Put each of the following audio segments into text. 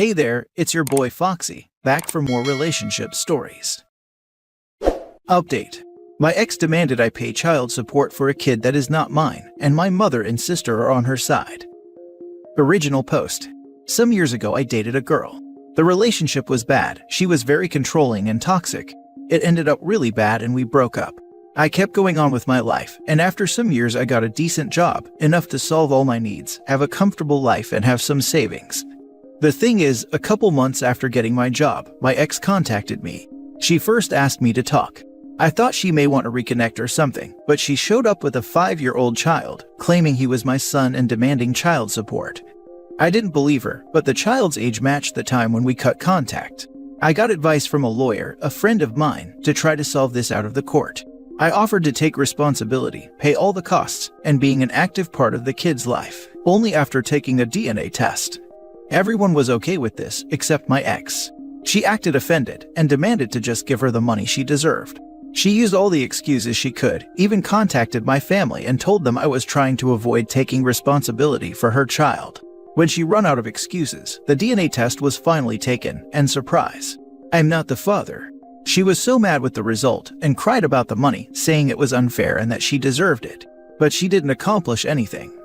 Hey there, it's your boy Foxy, back for more relationship stories. Update. My ex demanded I pay child support for a kid that is not mine, and my mother and sister are on her side. Original post. Some years ago I dated a girl. The relationship was bad, she was very controlling and toxic. It ended up really bad and we broke up. I kept going on with my life, and after some years I got a decent job, enough to solve all my needs, have a comfortable life and have some savings. The thing is, a couple months after getting my job, my ex contacted me. She first asked me to talk. I thought she may want to reconnect or something, but she showed up with a 5-year-old child, claiming he was my son and demanding child support. I didn't believe her, but the child's age matched the time when we cut contact. I got advice from a lawyer, a friend of mine, to try to solve this out of the court. I offered to take responsibility, pay all the costs, and being an active part of the kid's life, only after taking a DNA test. Everyone was okay with this, except my ex. She acted offended and demanded to just give her the money she deserved. She used all the excuses she could, even contacted my family and told them I was trying to avoid taking responsibility for her child. When she ran out of excuses, the DNA test was finally taken, and surprise, I'm not the father. She was so mad with the result and cried about the money, saying it was unfair and that she deserved it. But she didn't accomplish anything.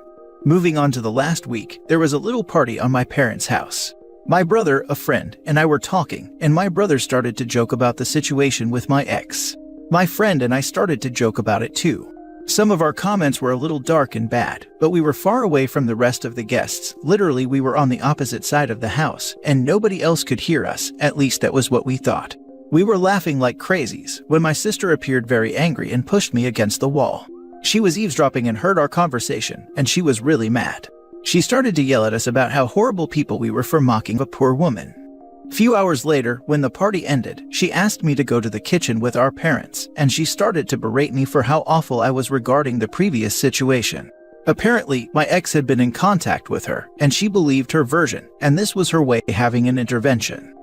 Moving on to the last week, there was a little party on my parents' house. My brother, a friend, and I were talking, and my brother started to joke about the situation with my ex. My friend and I started to joke about it too. Some of our comments were a little dark and bad, but we were far away from the rest of the guests. Literally, we were on the opposite side of the house, and nobody else could hear us, at least that was what we thought. We were laughing like crazies when my sister appeared very angry and pushed me against the wall. She was eavesdropping and heard our conversation, and she was really mad. She started to yell at us about how horrible people we were for mocking a poor woman. Few hours later, when the party ended, she asked me to go to the kitchen with our parents, and she started to berate me for how awful I was regarding the previous situation. Apparently, my ex had been in contact with her, and she believed her version, and this was her way of having an intervention.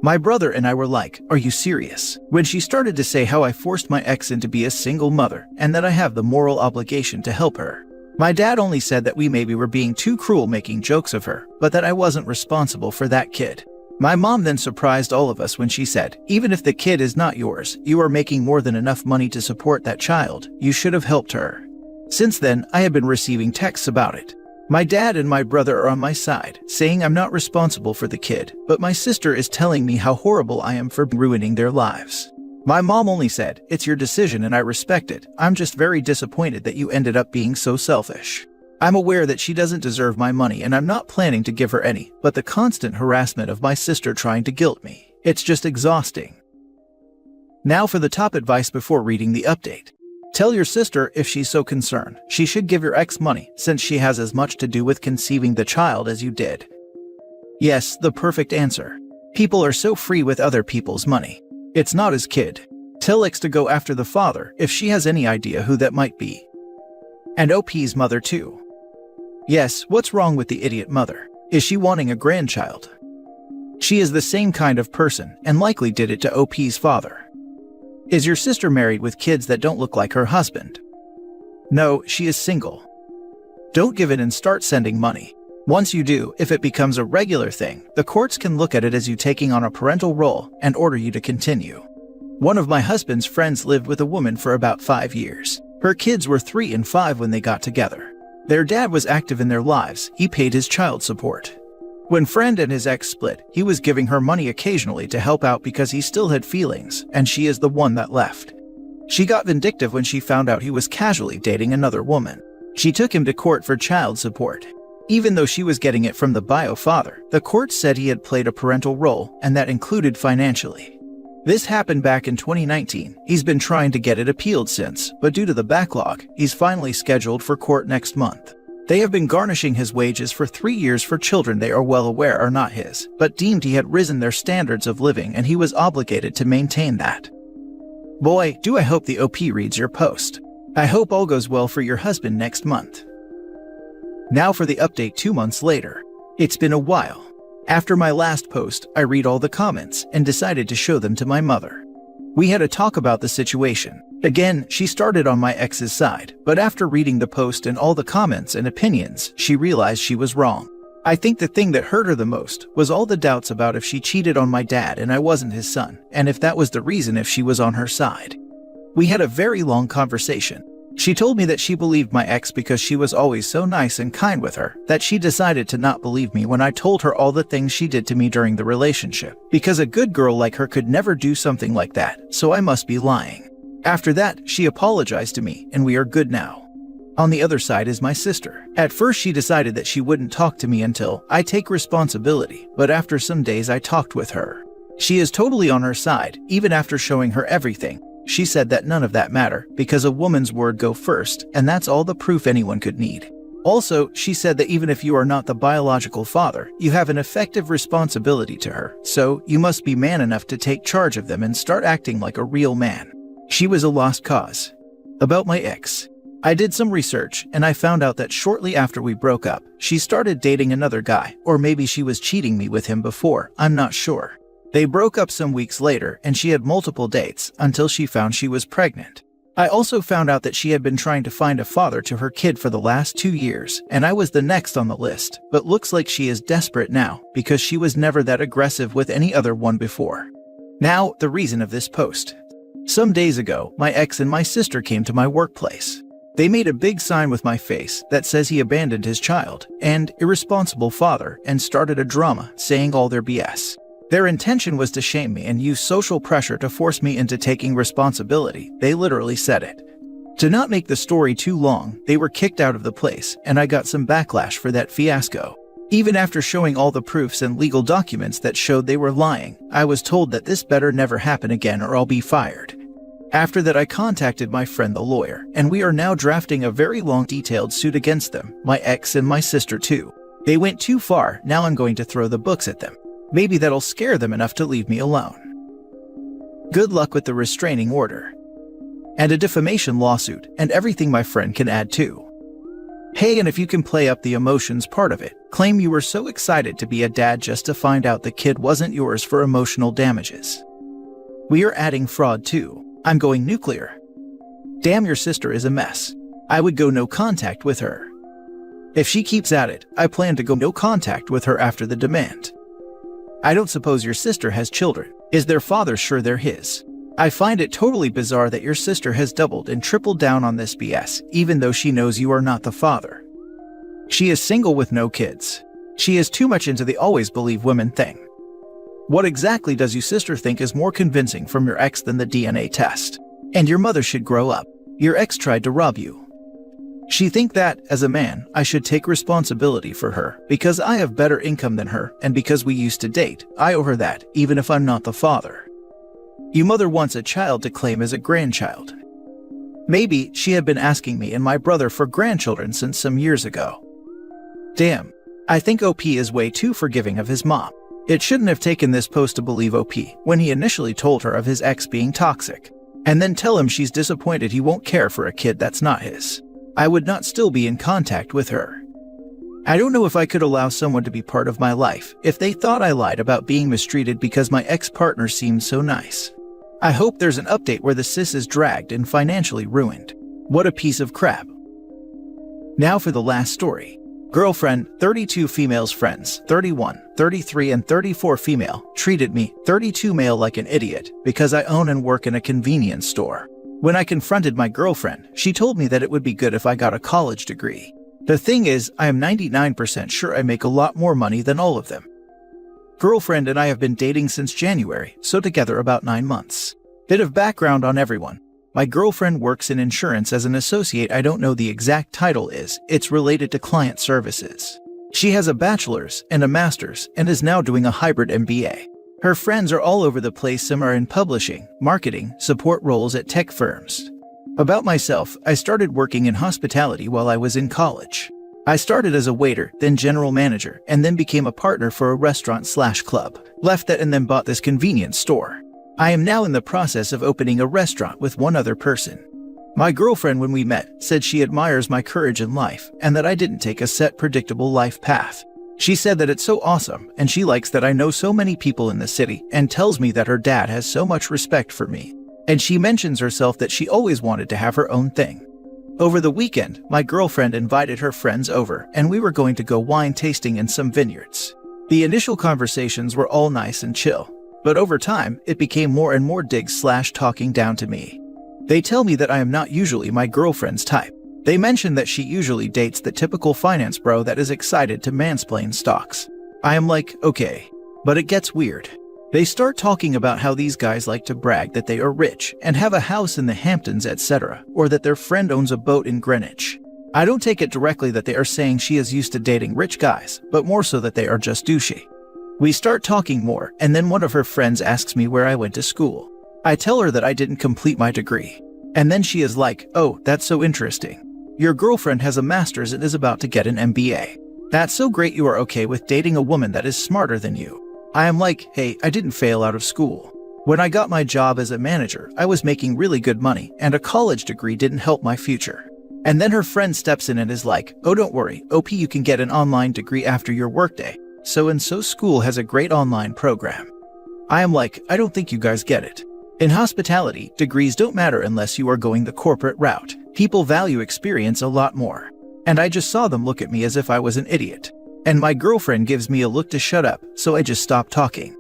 My brother and I were like, "Are you serious?" when she started to say how I forced my ex into be a single mother, and that I have the moral obligation to help her. My dad only said that we maybe were being too cruel making jokes of her, but that I wasn't responsible for that kid. My mom then surprised all of us when she said, "Even if the kid is not yours, you are making more than enough money to support that child. You should have helped her." Since then, I have been receiving texts about it. My dad and my brother are on my side, saying I'm not responsible for the kid, but my sister is telling me how horrible I am for ruining their lives. My mom only said, "It's your decision and I respect it. I'm just very disappointed that you ended up being so selfish." I'm aware that she doesn't deserve my money and I'm not planning to give her any, but the constant harassment of my sister trying to guilt me, it's just exhausting. Now for the top advice before reading the update. Tell your sister if she's so concerned, she should give your ex money since she has as much to do with conceiving the child as you did. Yes, the perfect answer. People are so free with other people's money. It's not his kid. Tell ex to go after the father if she has any idea who that might be. And OP's mother too. Yes, what's wrong with the idiot mother? Is she wanting a grandchild? She is the same kind of person and likely did it to OP's father. Is your sister married with kids that don't look like her husband? No, she is single. Don't give in and start sending money. Once you do, if it becomes a regular thing, the courts can look at it as you taking on a parental role and order you to continue. One of my husband's friends lived with a woman for about 5 years. Her kids were 3 and 5 when they got together. Their dad was active in their lives, he paid his child support. When friend and his ex split, he was giving her money occasionally to help out because he still had feelings, and she is the one that left. She got vindictive when she found out he was casually dating another woman. She took him to court for child support. Even though she was getting it from the bio father, the court said he had played a parental role, and that included financially. This happened back in 2019. He's been trying to get it appealed since, but due to the backlog, he's finally scheduled for court next month. They have been garnishing his wages for 3 years for children they are well aware are not his, but deemed he had risen their standards of living and he was obligated to maintain that. Boy, do I hope the OP reads your post. I hope all goes well for your husband next month. Now for the update 2 months later. It's been a while. After my last post, I read all the comments and decided to show them to my mother. We had a talk about the situation. Again, she started on my ex's side, but after reading the post and all the comments and opinions, she realized she was wrong. I think the thing that hurt her the most was all the doubts about if she cheated on my dad and I wasn't his son, and if that was the reason if she was on her side. We had a very long conversation. She told me that she believed my ex because she was always so nice and kind with her, that she decided to not believe me when I told her all the things she did to me during the relationship, because a good girl like her could never do something like that, so I must be lying. After that, she apologized to me, and we are good now. On the other side is my sister. At first she decided that she wouldn't talk to me until I take responsibility, but after some days I talked with her. She is totally on her side, even after showing her everything. She said that none of that matter, because a woman's word go first, and that's all the proof anyone could need. Also, she said that even if you are not the biological father, you have an effective responsibility to her, so you must be man enough to take charge of them and start acting like a real man. She was a lost cause. About my ex. I did some research, and I found out that shortly after we broke up, she started dating another guy, or maybe she was cheating me with him before, I'm not sure. They broke up some weeks later, and she had multiple dates, until she found she was pregnant. I also found out that she had been trying to find a father to her kid for the last 2 years, and I was the next on the list, but looks like she is desperate now, because she was never that aggressive with any other one before. Now, the reason of this post. Some days ago, my ex and my sister came to my workplace. They made a big sign with my face that says he abandoned his child and irresponsible father and started a drama saying all their BS. Their intention was to shame me and use social pressure to force me into taking responsibility. They literally said it. To not make the story too long, they were kicked out of the place, and I got some backlash for that fiasco. Even after showing all the proofs and legal documents that showed they were lying, I was told that this better never happen again or I'll be fired. After that, I contacted my friend the lawyer, and we are now drafting a very long detailed suit against them, my ex and my sister too. They went too far, now I'm going to throw the books at them. Maybe that'll scare them enough to leave me alone. Good luck with the restraining order. And a defamation lawsuit, and everything my friend can add too. Hey, and if you can play up the emotions part of it, claim you were so excited to be a dad just to find out the kid wasn't yours for emotional damages. We are adding fraud too. I'm going nuclear. Damn, your sister is a mess. I would go no contact with her. If she keeps at it, I plan to go no contact with her after the demand. I don't suppose your sister has children. Is their father sure they're his? I find it totally bizarre that your sister has doubled and tripled down on this BS, even though she knows you are not the father. She is single with no kids. She is too much into the always believe women thing. What exactly does your sister think is more convincing from your ex than the DNA test? And your mother should grow up. Your ex tried to rob you. She think that, as a man, I should take responsibility for her, because I have better income than her, and because we used to date, I owe her that, even if I'm not the father. Your mother wants a child to claim as a grandchild. Maybe she had been asking me and my brother for grandchildren since some years ago. Damn, I think OP is way too forgiving of his mom. It shouldn't have taken this post to believe OP when he initially told her of his ex being toxic, and then tell him she's disappointed he won't care for a kid that's not his. I would not still be in contact with her. I don't know if I could allow someone to be part of my life if they thought I lied about being mistreated because my ex-partner seemed so nice. I hope there's an update where the sis is dragged and financially ruined. What a piece of crap. Now for the last story. Girlfriend, 32 females friends, 31, 33 and 34 female, treated me, 32 male like an idiot, because I own and work in a convenience store. When I confronted my girlfriend, she told me that it would be good if I got a college degree. The thing is, I am 99% sure I make a lot more money than all of them. Girlfriend and I have been dating since January, so together about 9 months. Bit of background on everyone. My girlfriend works in insurance as an associate. I don't know the exact title is. It's related to client services. She has a bachelor's and a master's and is now doing a hybrid MBA. Her friends are all over the place. Some are in publishing, marketing, support roles at tech firms. About myself, I started working in hospitality while I was in college. I started as a waiter, then general manager, and then became a partner for a restaurant/club. Left that and then bought this convenience store. I am now in the process of opening a restaurant with one other person. My girlfriend, when we met, said she admires my courage in life and that I didn't take a set predictable life path. She said that it's so awesome and she likes that I know so many people in the city and tells me that her dad has so much respect for me. And she mentions herself that she always wanted to have her own thing. Over the weekend, my girlfriend invited her friends over and we were going to go wine tasting in some vineyards. The initial conversations were all nice and chill, but over time, it became more and more digs/talking down to me. They tell me that I am not usually my girlfriend's type. They mention that she usually dates the typical finance bro that is excited to mansplain stocks. I am like, okay. But it gets weird. They start talking about how these guys like to brag that they are rich and have a house in the Hamptons, etc., or that their friend owns a boat in Greenwich. I don't take it directly that they are saying she is used to dating rich guys, but more so that they are just douchey. We start talking more, and then one of her friends asks me where I went to school. I tell her that I didn't complete my degree. And then she is like, oh, that's so interesting. Your girlfriend has a master's and is about to get an MBA. That's so great you are okay with dating a woman that is smarter than you. I am like, hey, I didn't fail out of school. When I got my job as a manager, I was making really good money, and a college degree didn't help my future. And then her friend steps in and is like, oh, don't worry, OP, you can get an online degree after your workday. So-and-so school has a great online program. I am like, I don't think you guys get it. In hospitality, degrees don't matter unless you are going the corporate route. People value experience a lot more. And I just saw them look at me as if I was an idiot. And my girlfriend gives me a look to shut up, so I just stop talking.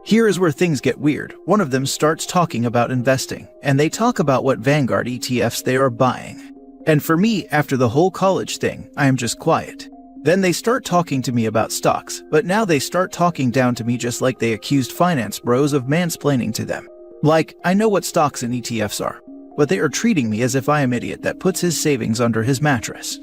Here is where things get weird. One of them starts talking about investing, and they talk about what Vanguard ETFs they are buying. And for me, after the whole college thing, I am just quiet. Then they start talking to me about stocks, but now they start talking down to me just like they accused finance bros of mansplaining to them. Like, I know what stocks and ETFs are, but they are treating me as if I am an idiot that puts his savings under his mattress.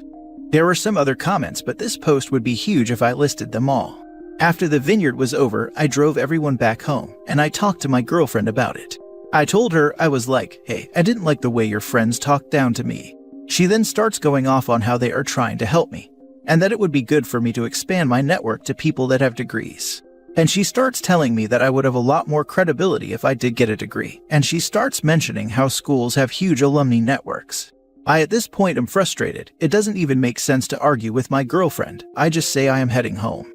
There were some other comments, but this post would be huge if I listed them all. After the vineyard was over, I drove everyone back home, and I talked to my girlfriend about it. I told her, I was like, hey, I didn't like the way your friends talked down to me. She then starts going off on how they are trying to help me, and that it would be good for me to expand my network to people that have degrees. And she starts telling me that I would have a lot more credibility if I did get a degree, and she starts mentioning how schools have huge alumni networks. I at this point am frustrated. It doesn't even make sense to argue with my girlfriend. I just say I am heading home.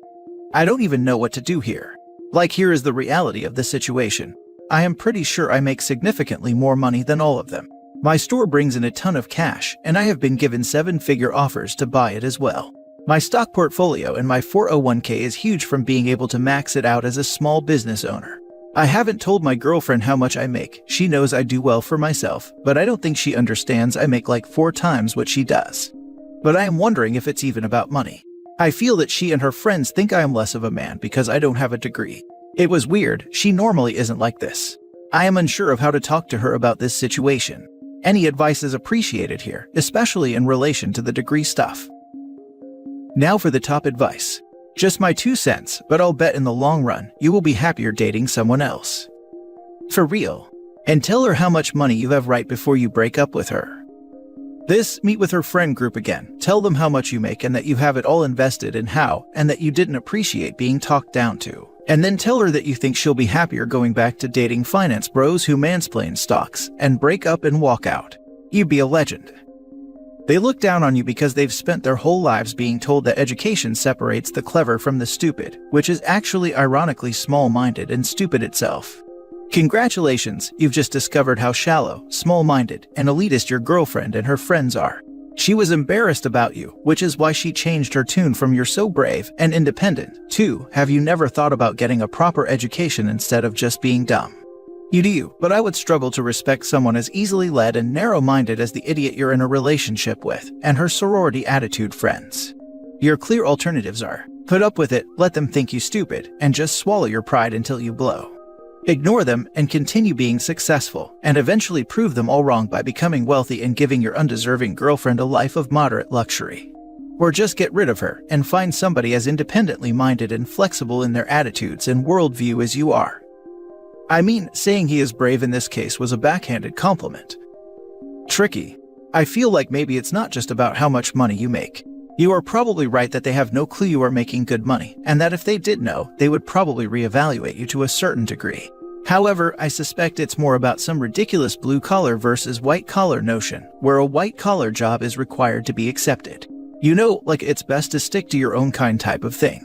I don't even know what to do here. Like, here is the reality of the situation. I am pretty sure I make significantly more money than all of them. My store brings in a ton of cash, and I have been given 7-figure offers to buy it as well. My stock portfolio and my 401k is huge from being able to max it out as a small business owner. I haven't told my girlfriend how much I make. She knows I do well for myself, but I don't think she understands I make like 4 times what she does. But I am wondering if it's even about money. I feel that she and her friends think I am less of a man because I don't have a degree. It was weird. She normally isn't like this. I am unsure of how to talk to her about this situation. Any advice is appreciated here, especially in relation to the degree stuff. Now for the top advice. Just my 2 cents, but I'll bet in the long run, you will be happier dating someone else. For real. And tell her how much money you have right before you break up with her. Meet with her friend group again. Tell them how much you make and that you have it all invested in how, and that you didn't appreciate being talked down to. And then tell her that you think she'll be happier going back to dating finance bros who mansplain stocks, and break up and walk out. You'd be a legend. They look down on you because they've spent their whole lives being told that education separates the clever from the stupid, which is actually ironically small-minded and stupid itself. Congratulations, you've just discovered how shallow, small-minded, and elitist your girlfriend and her friends are. She was embarrassed about you, which is why she changed her tune from "you're so brave and independent" to "have you never thought about getting a proper education instead of just being dumb?" You do, but I would struggle to respect someone as easily led and narrow-minded as the idiot you're in a relationship with, and her sorority attitude friends. Your clear alternatives are: put up with it, let them think you stupid, and just swallow your pride until you blow. Ignore them and continue being successful, and eventually prove them all wrong by becoming wealthy and giving your undeserving girlfriend a life of moderate luxury. Or just get rid of her and find somebody as independently minded and flexible in their attitudes and worldview as you are. I mean, saying he is brave in this case was a backhanded compliment. Tricky. I feel like maybe it's not just about how much money you make. You are probably right that they have no clue you are making good money, and that if they did know, they would probably reevaluate you to a certain degree. However, I suspect it's more about some ridiculous blue-collar versus white-collar notion, where a white-collar job is required to be accepted. You know, like it's best to stick to your own kind type of thing.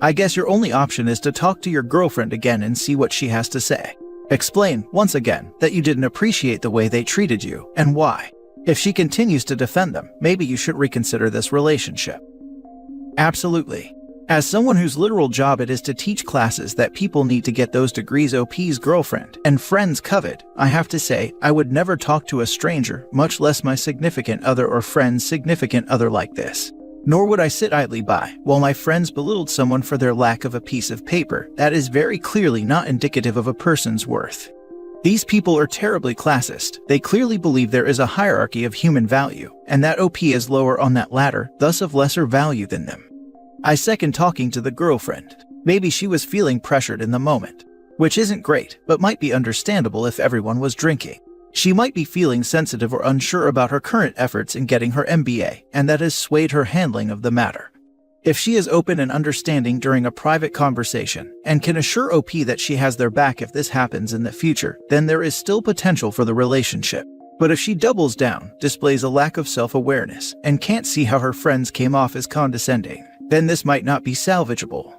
I guess your only option is to talk to your girlfriend again and see what she has to say. Explain, once again, that you didn't appreciate the way they treated you, and why. If she continues to defend them, maybe you should reconsider this relationship. Absolutely. As someone whose literal job it is to teach classes that people need to get those degrees OP's girlfriend and friends covet, I have to say, I would never talk to a stranger, much less my significant other or friend's significant other like this. Nor would I sit idly by while my friends belittled someone for their lack of a piece of paper that is very clearly not indicative of a person's worth. These people are terribly classist. They clearly believe there is a hierarchy of human value, and that OP is lower on that ladder, thus of lesser value than them. I second talking to the girlfriend. Maybe she was feeling pressured in the moment, which isn't great, but might be understandable if everyone was drinking. She might be feeling sensitive or unsure about her current efforts in getting her MBA, and that has swayed her handling of the matter. If she is open and understanding during a private conversation, and can assure OP that she has their back if this happens in the future, then there is still potential for the relationship. But if she doubles down, displays a lack of self-awareness, and can't see how her friends came off as condescending, then this might not be salvageable.